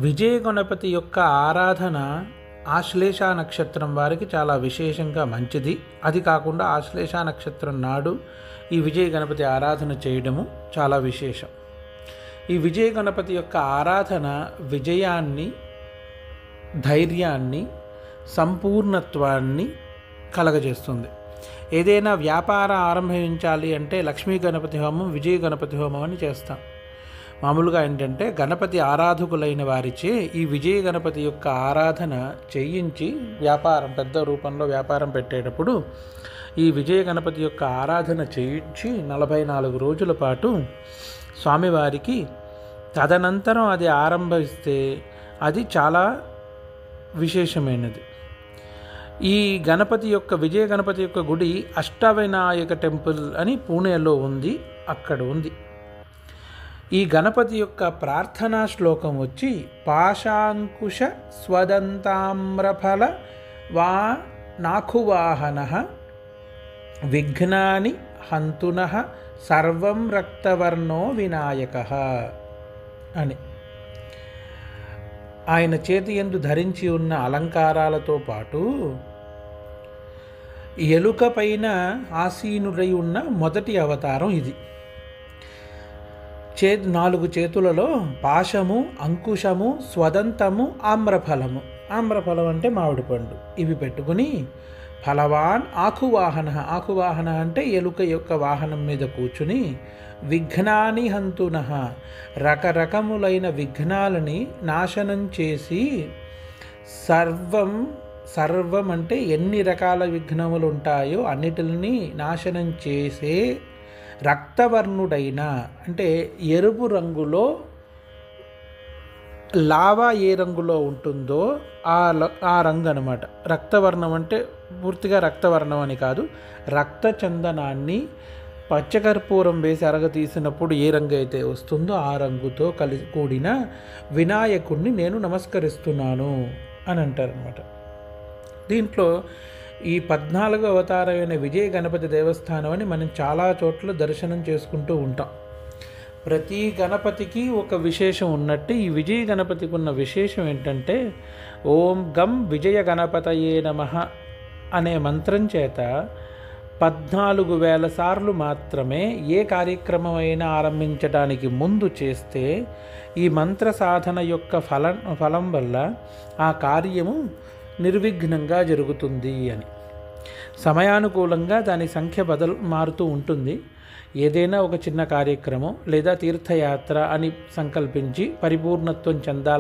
విజయ గణపతి యొక్క ఆరాధన ఆశ్లేష నక్షత్రం వారికి చాలా విశేషంగా మంచిది. అది కాకుండా ఆశ్లేష నక్షత్రం నాడు ఈ విజయ గణపతి ఆరాధన చేయడము చాలా విశేషం. ఈ విజయ గణపతి యొక్క ఆరాధన విజయాన్ని, ధైర్యాన్ని, సంపూర్ణత్వాన్ని కలగజేస్తుంది. ఏదైనా వ్యాపారం ఆరంభించాలి అంటే లక్ష్మీ గణపతి హోమం, విజయ గణపతి హోమం అని చేస్తాం. మామూలుగా ఏంటంటే గణపతి ఆరాధకులైన వారిచే ఈ విజయ గణపతి యొక్క ఆరాధన చేయించి వ్యాపారం, పెద్ద రూపంలో వ్యాపారం పెట్టేటప్పుడు ఈ విజయ గణపతి యొక్క ఆరాధన చేయించి 44 రోజుల పాటు స్వామివారికి, తదనంతరం అది ఆరంభిస్తే అది చాలా విశేషమైనది. ఈ గణపతి యొక్క విజయ గణపతి యొక్క గుడి అష్టవినాయక టెంపుల్ అని పూణేలో ఉంది, అక్కడ ఉంది. ఈ గణపతి యొక్క ప్రార్థనా శ్లోకం వచ్చి పాశాంకుశ స్వదంతామ్రఫల వా నాఖువాహన విఘ్నాని హంతున సర్వం రక్తవర్ణో వినాయక అని. ఆయన చేతి యందు ధరించి ఉన్న అలంకారాలతో పాటు ఎలుక పైన ఆసీనుడై ఉన్న మొదటి అవతారం ఇది. 4 చేతులలో పాశము, అంకుశము, స్వదంతము, ఆమ్రఫలము. ఆమ్రఫలం అంటే మామిడి పండు. ఇవి పెట్టుకుని ఫలవాన్ ఆకువాహన, ఆకువాహన అంటే ఎలుక యొక్క వాహనం మీద కూర్చుని విఘ్నాని హంతున, రకరకములైన విఘ్నాలని నాశనం చేసి, సర్వం అంటే ఎన్ని రకాల విఘ్నములు ఉంటాయో అన్నిటిని నాశనం చేసే రక్తవర్ణుడైన, అంటే ఎరుపు రంగులో, లావా ఏ రంగులో ఉంటుందో ఆ రంగు అనమాట. రక్తవర్ణం అంటే పూర్తిగా రక్తవర్ణం అని కాదు, రక్త చందనాన్ని పచ్చకర్పూరం వేసి అరగతీసినప్పుడు ఏ రంగు అయితే వస్తుందో ఆ రంగుతో కూడిన వినాయకుడిని నేను నమస్కరిస్తున్నాను అని అంటారనమాట. దీంట్లో ఈ 14వ అవతారమైన విజయ గణపతి దేవస్థానం అని మనం చాలా చోట్ల దర్శనం చేసుకుంటూ ఉంటాం. ప్రతి గణపతికి ఒక విశేషం ఉన్నట్టు ఈ విజయ గణపతికి ఉన్న విశేషం ఏంటంటే ఓం గం విజయ గణపతయే నమః అనే మంత్రం చేత 14,000 సార్లు మాత్రమే ఏ కార్యక్రమం అయినా ఆరంభించడానికి ముందు చేస్తే ఈ మంత్ర సాధన యొక్క ఫలం వల్ల ఆ కార్యము నిర్విఘ్నంగా జరుగుతుంది అని. సమయానుకూలంగా దాని సంఖ్య మారుతూ ఉంటుంది. ఏదైనా ఒక చిన్న కార్యక్రమం లేదా తీర్థయాత్ర అని సంకల్పించి పరిపూర్ణత్వం చెందాల